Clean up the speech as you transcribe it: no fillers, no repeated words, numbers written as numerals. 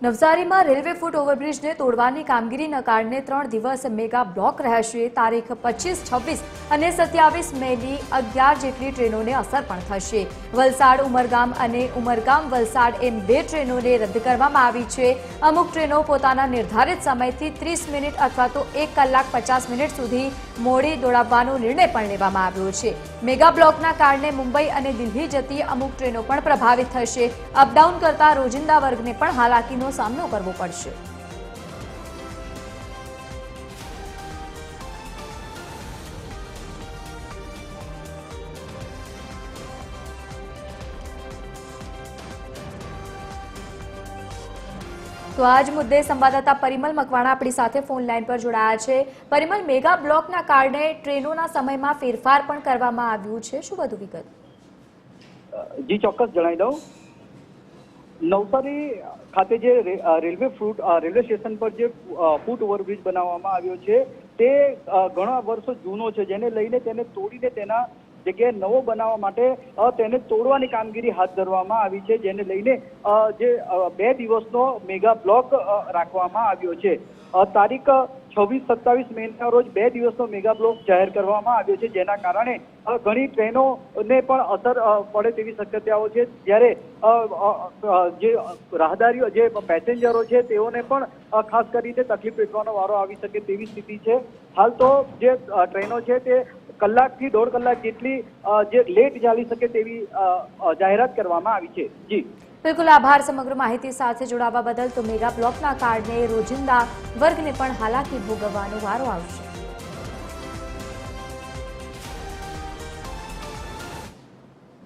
નવસારીમાં રેલવે ફૂટ ઓવરબ્રિજને તોડવાની કામગીરીના કારણે 3 દિવસ મેગા બ્લોક રહેશે। તારીખ 25, 26 અને 27 મેની 11 જેટલી ટ્રેનોને અસર પણ થશે। વલસાડ ઉમરગામ અને ઉમરગામ વલસાડ એમ 2 ટ્રેનોને રદ કરવામાં આવી છે। અમુક ટ્રેનો પોતાના નિર્ધારિત સમયથી 30 મિનિટ અથવા તો 1 કલાક 50 મિનિટ સુધી મોડી દોડાવવાનો નિર્ણય પણ લેવામાં આવ્યો છે। મેગા બ્લોકના કારણે મુંબઈ અને દિલ્હી જતી અમુક ટ્રેનો પણ પ્રભાવિત થશે। અપડાઉન કરતા રોજિંદા વર્ગને પણ હાલાકીનો સામનો કરવો પડશે। તો આજ મુદ્દે સંવાદદાતા પરિમલ મકવાણા આપણી સાથે ફોન લાઈન પર જોડાયા છે। પરિમલ, મેગા બ્લોકના કારણે ટ્રેનોના સમયમાં ફેરફાર પણ કરવામાં આવ્યું છે, શું વધુ વિગત? જી ચોક્કસ જણાવી દઉં। નવસારી ખાતે જે રેલવે સ્ટેશન પર જે ફૂટ ઓવરબ્રિજ બનાવવામાં આવ્યો છે તે ઘણા વર્ષો જૂનો છે, જેને લઈને તેને તોડીને તેના જગ્યાએ નવો બનાવવા માટે તેને તોડવાની કામગીરી હાથ ધરવામાં આવી છે, જેને લઈને જે 2 દિવસનો મેગા બ્લોક રાખવામાં આવ્યો છે। તારીખ 26, 27 મેના રોજ 2 દિવસનો મેગા બ્લોક જાહેર કરવામાં આવ્યો છે, જેના કારણે ઘણી ટ્રેનોને પણ અસર પડે તેવી શક્યતાઓ છે। જ્યારે જે રાહદારીઓ જે પેસેન્જરો છે તેઓને પણ ખાસ કરીને તકલીફ વેઠવાનો વારો આવી શકે તેવી સ્થિતિ છે। હાલ તો જે ટ્રેનો છે તે કલાકથી 1.5 કલાક જેટલી જે લેટ ચાલી શકે તેવી જાહેરાત કરવામાં આવી છે। જી બિલકુલ, આભાર સમગ્ર માહિતી સાથે જોડાવા બદલ। તો મેગા બ્લોકના કારણે રોજિંદા વર્ગને પણ હાલાકી ભોગવવાનો વારો આવશે।